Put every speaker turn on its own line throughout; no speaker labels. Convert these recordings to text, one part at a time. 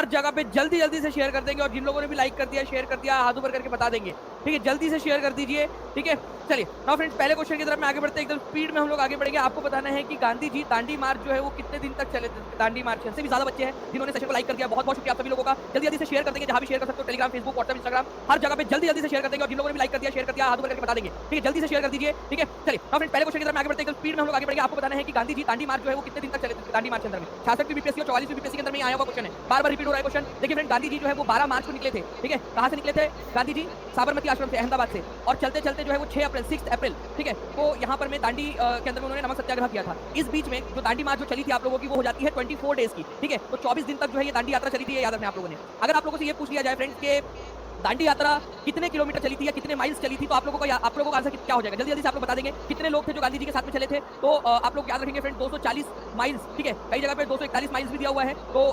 हर जगह पे जल्दी जल्दी से शेयर कर देंगे, और जिन लोगों ने भी लाइक कर दिया, शेयर कर दिया, हाथ ऊपर करके बता देंगे, ठीक है। जल्दी से शेयर कर दीजिए, ठीक है। चलिए नाउ फ्रेंड्स, पहले क्वेश्चन की तरफ मैं आगे बढ़ते हैं, एकदम स्पीड में हम लोग आगे बढ़ेंगे। आपको बताना है कि गांधी जी दांडी मार्च जो है वो कितने दिन तक चले थे। दांडी मार्च से भी ज्यादा बच्चे हैं जिन्होंने सेशन को लाइक कर दिया, बहुत बहुत शुक्रिया आप सभी लोगों का। जल्दी जल्दी से शेयर कर देंगे, जहां भी शेयर कर सकते हो, टेलीग्राम, फेसबुक, व्हाट्सएप, इंस्टाग्राम, हर जगह पे जल्दी जल्दी से शेयर कर देंगे, और जिन लोगों ने भी लाइक कर दिया, शेयर कर दिया, हाथ ऊपर करके बता देंगे, ठीक है। जल्दी से शेयर कर दीजिए, ठीक है। चलिए नाउ फ्रेंड्स, पहले क्वेश्चन की तरफ मैं आगे बढ़ते हैं, एकदम स्पीड में हम लोग आगे बढ़ेंगे। आपको बताना है कि गांधी जी दांडी मार्च जो है वो कितने दिन तक चले थे। दांडी मार्च के अंदर में 66 बीपीएससी और 44 बीपीएससी के अंदर में आया हुआ क्वेश्चन है, बार बार रिपीट हो रहा है क्वेश्चन। देखिए फ्रेंड, गांधी जी जो है वो 12 मार्च को निकले थे, ठीक है। कहां से निकले थे गांधी जी? साबरमती आश्रम से, अहमदाबाद से, और चलते चलते जो है वो 6 अप्रैल, ठीक है, तो यहाँ पर में दांडी के अंदर में उन्होंने नमक सत्याग्रह किया था। इस बीच में जो दांडी मार्च जो चली थी आप लोगों की, वो हो जाती है 24 डेज की, ठीक है। तो 24 दिन तक जो है ये दांडी यात्रा चली थी, ये याद रखना आप लोगों ने। अगर आप लोगों से ये पूछ लिया जाए फ्रेंड्स के दांडी यात्रा कितने किलोमीटर चली थी या कितने माइल्स चली थी, तो आप लोगों का आंसर क्या हो जाएगा? जल्दी जल्दी से आप लोग बता देंगे। कितने लोग थे जो गांधी जी के साथ में चले थे? तो आप लोग याद रखेंगे फ्रेंड, 240 माइल्स, ठीक है। कई जगह पे 241 माइल्स भी दिया हुआ है, तो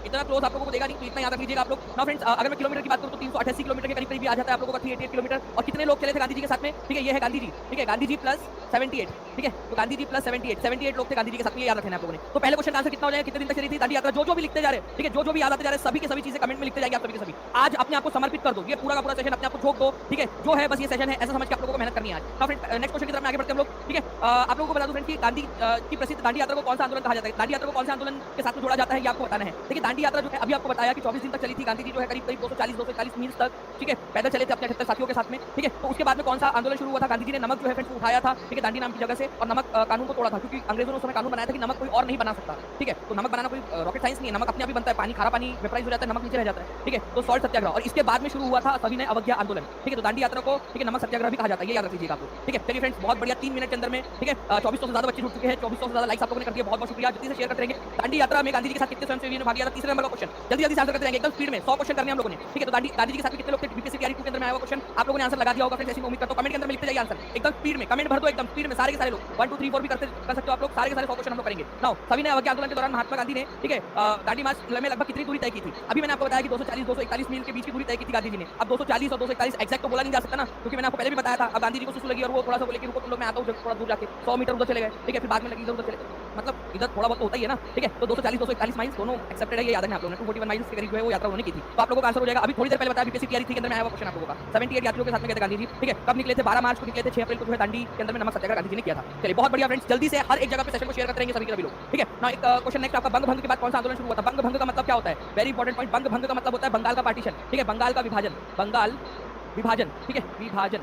इतना क्लोज आप लोगों को देगा नहीं, तो इतना याद रख लीजिएगा आप लोग ना फ्रेंड्स। अगर मैं किलोमीटर की बात करूं तो 388 किलोमीटर के करीब करीब आ जाता है आप लोगों का, 388 किलोमीटर। और कितने लोग चले थे गांधी जी के साथ में? ठीक है, ये है गांधी जी, ठीक है, गांधी जी प्लस 78, ठीक है। तो गांधी जी प्लस 78 लोग थे गांधी जी के साथ में, याद रखना है आप लोगों ने। तो पहले क्वेश्चन का आंसर कितना हो जाएगा, कितने दिन तक चली थी दांडी यात्रा? जो भी लिखते जा रहे हैं, ठीक है, जो भी याद आते जा रहे हैं, सभी के सभी चीजें कमेंट में लिखते जाएंगे आप सभी के सभी। आज अपने आप को समर्पित कर दो, ये पूरा का पूरा सेशन अपने आप को झोंक दो, ठीक है। जो है बस ये सेशन है, ऐसा समझ के आप लोगों को मेहनत करनी है आज। नाउ फ्रेंड, नेक्स्ट क्वेश्चन की तरफ आगे बढ़ते हैं हम लोग, ठीक है। आप लोगों को बता दूं फ्रेंड कि गांधी की प्रसिद्ध दांडी यात्रा को कौन सा आंदोलन कहा जाता है? दांडी यात्रा को कौन से आंदोलन के साथ में जोड़ा जाता है, ये आपको बताना है। देखिए दांडी यात्रा जो है अभी आपको बताया कि 24 दिन तक चली थी। गांधी जी जो है करीब करीब 240 मील तक, ठीक है, पैदल चले थे अपने 78 साथियों के साथ में, ठीक है। तो उसके बाद में कौन सा आंदोलन शुरू हुआ था? गांधी जी ने नमक जो है फ्रेंड्स उठाया था, ठीक है, दांडी नाम की जगह से, और नमक कानून को तोड़ा था, क्योंकि अंग्रेजों ने उस समय कानून बनाया था कि नमक कोई और नहीं बना सकता, ठीक है। तो नमक बनाना कोई रॉकेट साइंस नहीं है, नमक अपने आप ही बनता है, पानी खारा पानी वेपराइज हो जाता है, नमक नीचे रह जाता है, ठीक है। तो सॉल्ट सत्याग्रह, और इसके बाद में शुरू हुआ था सविनय अवज्ञा आंदोलन, ठीक है। तो दांडी यात्रा को, ठीक है, नमक सत्याग्रह भी कहा जाता है, ये याद रख लीजिएगा आप लोग, ठीक है। चलिए फ्रेंड्स, बहुत बढ़िया, 3 मिनट के अंदर में, ठीक है, 2400 से ज्यादा बच्चे जुड़ चुके हैं, 2400 से ज्यादा लाइक्स आप लोगों ने कर दिया, बहुत बहुत शुक्रिया। जल्दी से शेयर करते रहेंगे। दांडी यात्रा में गांधी जी के साथ कितने स्वयंसेवी ने भाग लिया था? तीसरे नंबर का क्वेश्चन, जल्दी जल्दी आंसर करते रहेंगे एकदम स्पीड में। 100 क्वेश्चन करने हम लोगों ने, ठीक है। तो गांधी जी के साथ में कितने लोग थे? बीपीएससी तैयारी 2 के अंदर में आया हुआ क्वेश्चन, आप लोगों ने आंसर लगा दिया होगा फ्रेंड्स, ऐसी उम्मीद करता हूं। कमेंट के अंदर में लिखते जाइए आंसर एकदम स्पीड में, कमेंट भर दो एकदम स्पीड में, सारे के सारे लोग 1 2 3 4 भी कर सकते हो आप लोग, सारे के सारे 100 क्वेश्चन हम लोग करेंगे। नाउ सविनय अवज्ञा आंदोलन के दौरान महात्मा गांधी ने, ठीक है, दांडी मार्च में लगभग कितनी दूरी तय की थी? अभी मैंने आपको बताया कि 240 241 मील के बीच की दूरी तय की थी गांधी जी ने। अब 240 और 241 एक्जैक्ट तो बोला नहीं जा सकता ना, क्योंकि मैंने आपको पहले भी बताया था। अब गांधी जी को सुसु लगी और वो थोड़ा सा बोले कि रुको तुम लोग, मैं आता हूं थोड़ा दूर जाके, 100 मीटर उधर चले गए, ठीक है, फिर बाद में लगी इधर उधर चले गए, मतलब इधर थोड़ा बहुत तो होता ही है ना, ठीक है। तो 240 241 माइल्स दोनों एक्सेप्टेड है, ये याद रखना आप लोगों ने। 241 माइल्स के करीब जो है वो यात्रा उन्होंने की थी। तो आप लोगों का आंसर हो जाएगा। अभी थोड़ी देर पहले बताया बीपीएससी तैयारी थी के अंदर में आया हुआ क्वेश्चन आप लोगों का, 78 यात्रियों के साथ में गए थे गांधी जी, ठीक है। कब निकले थे? 12 मार्च को निकले थे, 6 अप्रैल को जो है दांडी के अंदर में नमक सत्याग्रह गांधी जी ने किया था। चलिए बहुत बढ़िया फ्रेंड्स, जल्दी से हर एक जगह पे सेशन को शेयर करते रहेंगे सभी के सभी लोग, ठीक है ना। एक क्वेश्चन नेक्स्ट आपका, बंग भंग के बाद कौन सा आंदोलन शुरू हुआ था? बंग भंग का मतलब क्या होता है? Very important point. बंग भंग का मतलब होता है बंगाल का पार्टीशन, ठीक है, बंगाल का विभाजन, बंगाल विभाजन, ठीक है, विभाजन,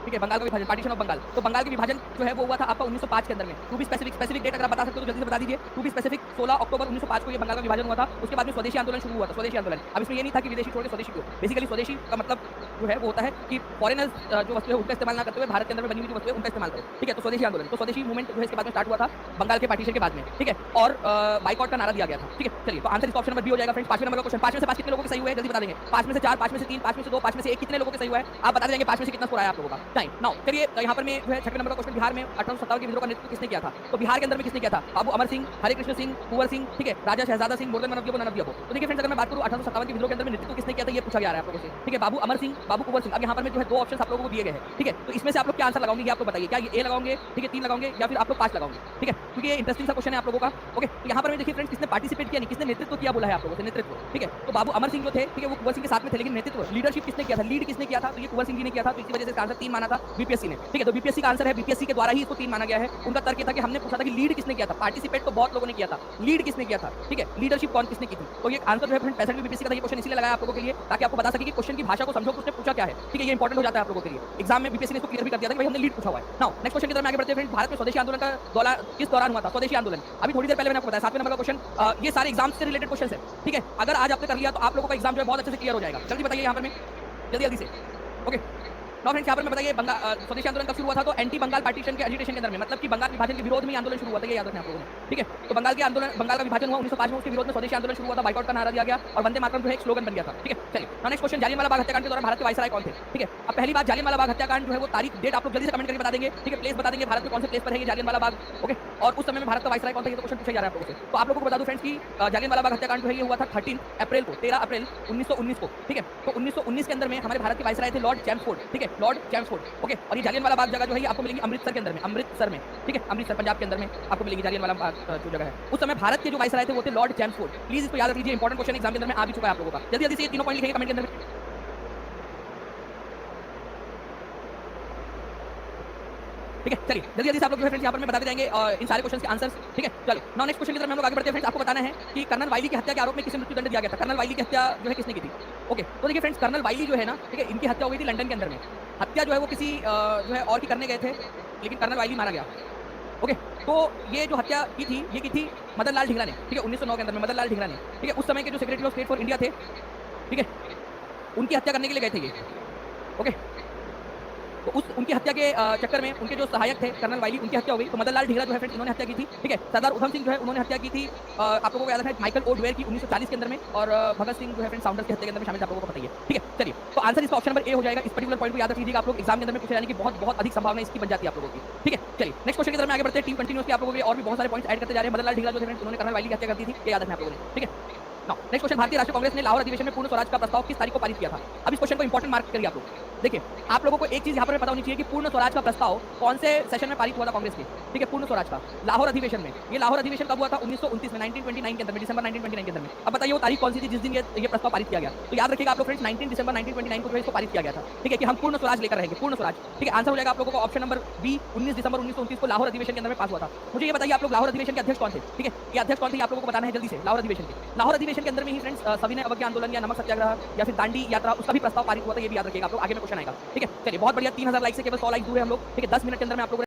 ठीक है, बंगाल का विभाजन, पार्टीशन ऑफ बंगाल। तो बंगाल के विभाजन जो है वो हुआ था आपका 1905 के अंदर में। टू बी स्पेसिफिक डेट अगर आप बता सकते हो तो जल्दी से बता दीजिए। टू बी स्पेसिफिक 16 अक्टूबर 1905 को ये बंगाल का विभाजन हुआ था। उसके बाद में स्वदेशी आंदोलन शुरू हुआ था, स्वदेशी आंदोलन। अब इसमें ये नहीं था कि विदेशी छोड़ के स्वदेशी को, बेसिकली स्वदेशी का मतलब जो है वो होता है कि फॉरेनर्स जो वस्तु है उनका इस्तेमाल ना करते हुए भारत के अंदर में बनी हुई जो वस्तु है उनका इस्तेमाल करो, ठीक है। तो स्वदेशी आंदोलन, तो स्वदेशी मूवमेंट जो है इसके बाद में स्टार्ट हुआ था बंगाल के पार्टीशन के बाद में, ठीक है। और बाइकआउट का नारा दिया गया था, ठीक है। चलिए तो आंसर इसका ऑप्शन नंबर बी हो जाएगा फ्रेंड्स। 5वें नंबर का क्वेश्चन, 5 में से 5 कितने लोगों के सही हुए हैं? जल्दी बता देंगे। 5 में से 4, 5 में से 3, 5 में से 2, 5 में से 1, कितने लोगों के सही हुआ है आप बता देंगे। 5 में से कितना स्कोर आया आप लोगों का? Time now. चलिए यहाँ पर मैं जो है 6वें नंबर का क्वेश्चन, बिहार में 1857 के विद्रोह का नेतृत्व किसने किया था? तो बिहार के अंदर में किसने किया था? बाबू अमर सिंह, हरे कृष्ण सिंह, कुंवर सिंह, ठीक है, Raja Shahzada Singh, more than one of the above. तो देखिए फ्रेंड्स, अगर मैं बात करूं 1857 के विद्रोह के अंदर में नेतृत्व किसने किया था, ये पूछा गया है आप लोगों से, ठीक है। बाबू अमर सिंह, बाबू कुंवर सिंह। अब यहाँ पर में जो है 2 ऑप्शन आप लोगों को दिए गए हैं, ठीक है। तो इसमें से आप लोग क्या आंसर लगाओगे ये आप लोग बताइए। क्या ये ए लगाओगे, ठीक है, 3 लगाओगे, या फिर आप लोग 5 लगाओगे, ठीक है, क्योंकि ये इंटरेस्टिंग सा क्वेश्चन है आप लोगों का। ओके, तो यहाँ पर मैं देखिए फ्रेंड्स, किसने पार्टिसिपेट किया नहीं, किसने नेतृत्व किया बोला है आप लोगों से, नेतृत्व, ठीक है। तो बाबू अमर सिंह जो थे, ठीक है, वो कुंवर सिंह के साथ में थे, लेकिन नेतृत्व लीडरशिप किसने किया था, लीड किसने किया था? तो ये कुंवर सिंह जी ने किया था। तो इसी वजह से आंसर 3 माना था बीपीएससी ने, ठीक है। तो बीपीएससी का आंसर है, बीपीएससी के द्वारा ही इसको 3 माना गया है। उनका तर्क था कि हमने पूछा था कि लीड किसने किया था, पार्टिसिपेट तो बहुत लोगों ने किया था, लीड किसने किया था, ठीक है, लीडरशिप कौन किसने की थी। तो ये आंसर जो है फ्रेंड 65 बीपीएससी का था। ये क्वेश्चन इसलिए लगाया आप लोगों के लिए ताकि आपको बता सके कि क्वेश्चन की भाषा को समझो कि उसने पूछा क्या है, ठीक है। ये इंपॉर्टेंट हो जाता है आप लोगों के लिए। एग्जाम में बीपीएससी ने इसको क्लियर भी कर दिया था कि भाई हमने लीड पूछा हुआ है। नाउ नेक्स्ट क्वेश्चन की तरफ आगे बढ़ते हैं फ्रेंड। भारत में स्वदेशी आंदोलन का किस दौरान हुआ था? स्वदेशी आंदोलन अभी थोड़ी देर पहले मैंने आपको बताया। 7वें नंबर का क्वेश्चन, ये सारे एग्जाम से रिलेटेड क्वेश्चन है, ठीक है। अगर आज आपने कर लिया तो आप लोगों का एग्जाम जो है बहुत अच्छे से क्लियर हो जाएगा। जल्दी बताइए यहाँ पर में, जल्दी जल्दी से। ओके नाउ फ्रेंड्स, यहाँ पर मैं बताइए स्वदेशी आंदोलन कब शुरू हुआ था? तो एंटी बंगाल पार्टीशन के एजिटेशन के अंदर में, मतलब कि बंगाल विभाजन के विरोध में आंदोलन शुरू हुआ था, ये याद रखना आप लोगों ने, ठीक है। तो बंगाल के आंदोलन, बंगाल का विभाजन हुआ 1905 में, उसके विरोध में स्वदेशी आंदोलन शुरू हुआ था, बाइकआउट का नारा दिया गया और वंदे मातरम जो है एक स्लोगन बन गया था, ठीक है। चलिए नेक्स्ट क्वेश्चन, जालियनवाला बाग हत्याकांड के दौरान भारत के वायसराय कौन थे, ठीक है। अब पहली बात, जालियनवाला बाग हत्याकांड जो है वो तारीख डेट आप लोग जल्दी से कमेंट करके बता देंगे, ठीक है। प्लेस बता देंगे, भारत में कौन से प्लेस पर है ये जालियनवाला बाग, ओके। और उस समय में भारत का वायसराय कौन था, ये तो क्वेश्चन पूछा जा रहा है आप लोगों से। तो आप लोगों को बता दूं फ्रेंड्स की जालियनवाला बाग हत्याकांड जो है ये हुआ था 13 अप्रैल को, 13 अप्रैल 1919 को, ठीक है। तो 1919 के अंदर में हमारे भारत के वायसराय थे लॉर्ड चैम्सफोर्ड, ठीक है। Lord Chelmsford, okay. और ये जालियनवाला बाग जगह जो है ये आपको मिलेगी अमृतसर के अंदर में, अमृतसर में, ठीक है, अमृतसर पंजाब के अंदर में आपको मिलेगी जालियनवाला बाग जो जगह है। उस समय भारत के जो वाइसराय थे वो थे लॉर्ड चैम्सफोर्ड। प्लीज इसको याद रख लीजिए, इंपॉर्टेंट क्वेश्चन एग्जाम के अंदर में आ भी चुका है आप लोगों का। जल्दी जल्दी से ये तीनों पॉइंट लिखेंगे कमेंट के अंदर में। ठीक है, चलिए जल्दी जल्दी से आप लोग जो है फ्रेंड्स यहाँ पर मैं बताते जाएंगे इन सारे क्वेश्चन के आंसर्स। ठीक है, चलो नाउ नेक्स्ट क्वेश्चन की तरफ हम लोग आगे बढ़ते हैं फ्रेंड्स। आपको बताना है कि कर्नल वाइली की हत्या के आरोप में किसे मृत्युदंड दिया गया था। कर्नल वाइली की हत्या जो है किसने की थी? ओके, तो देखिए फ्रेंड्स, कर्नल वाइली जो है ना, ठीक है, इनकी हत्या हो गई थी लंदन के अंदर में। हत्या जो है वो किसी जो है और की करने गए थे, लेकिन कर्नल वाइली मारा गया। ओके, तो ये जो हत्या की थी ये की थी मदन लाल ढींगरा ने, ठीक है, 1909 के अंदर में मदन लाल ढींगरा ने, ठीक है, उस समय के जो secretary of state for India थे, ठीक है, उनकी हत्या करने के लिए गए थे ये। ओके, तो उनकी हत्या के चक्कर में उनके जो सहायक थे कर्नल वाइली, उनकी हत्या हो गई। तो मदन लाल ढींगरा जो है फ्रेंड्स इन्होंने हत्या की थी, ठीक है। सरदार उधम सिंह जो है उन्होंने हत्या की थी, आप लोगों को याद रखना है, माइकल ओडवेयर की 1940 के अंदर में। और भगत सिंह जो है फ्रेंड्स साउंडर्स की हत्या के अंदर में शामिल, आप लोगों को पता ही है। ठीक है, चलिए, तो आंसर इसका ऑप्शन नंबर ए हो जाएगा। इस पर्टिकुलर पॉइंट को याद रख लीजिएगा, आप लोग एग्जाम के अंदर में पूछे जाने की बहुत बहुत अधिक संभावना इसकी बन जाती है आप लोगों की। ठीक है, चलिए नेक्स्ट क्वेश्चन की तरफ आगे बढ़ते हैं। टीम कंटिन्यूअसली आप लोगों के और भी बहुत सारे पॉइंट्स ऐड करते जा रहे हैं। मदन लाल ढींगरा जो थे फ्रेंड्स उन्होंने कर्नल वाइली की हत्या कर दी थी, ये याद रखना आप लोगों ने। ठीक है, नेक्स्ट क्वेश्चन, भारतीय राष्ट्रीय कांग्रेस ने लाहौर अधिवेशन में पूर्ण स्वराज का प्रस्ताव किस तारीख को पारित किया था? अब इस क्वेश्चन को इंपॉर्टेंट मार्क करिए आप लोग। देखिए, आप लोगों को एक चीज यहाँ पर पता होनी चाहिए कि पूर्ण स्वराज का प्रस्ताव कौन से सेशन में पारित हुआ था कांग्रेस के। ठीक है, पूर्ण स्वराज का लाहौर अधिवेशन में। ये लाहौर अधिवेशन कब हुआ था? 1929 में, 1929 के अंदर में, दिसंबर 1929 के अंदर में। अब बताइए वो तारीख कौन सी थी जिस दिन ये प्रस्ताव पारित किया गया? तो याद रखिएगा आप लोग फ्रेंड्स, 19 दिसंबर 1929 को जो है इसको पारित किया गया था। ठीक है, कि हम पूर्ण स्वराज लेकर रहेंगे, पूर्ण स्वराज। ठीक है, आंसर हो जाएगा आप लोगों को ऑप्शन नंबर बी, 19 दिसंबर 1929 को लाहौर अधिवेशन के अंदर में पास हुआ था। मुझे ये बताइए आप लोग लाहौर अधिवेशन के अध्यक्ष कौन थे? ठीक है, ये अध्यक्ष कौन थे आप लोगों को बताना है जल्दी से। लाहौर अधिवेशन के, लाहौर अधिवेशन के अंदर में ही फ्रेंड्स सविनय अवज्ञा आंदोलन या नमक सत्याग्रह या फिर दांडी यात्रा, उसका भी प्रस्ताव पारित हुआ था, ये भी याद रखिएगा आप लोग, आगे में क्वेश्चन आएगा। ठीक है, चलिए बहुत बढ़िया, 3000 लाइक से केवल 100 लाइक दूर है हम लोग। ठीक है, 10 मिनट के अंदर में आप लोगों ने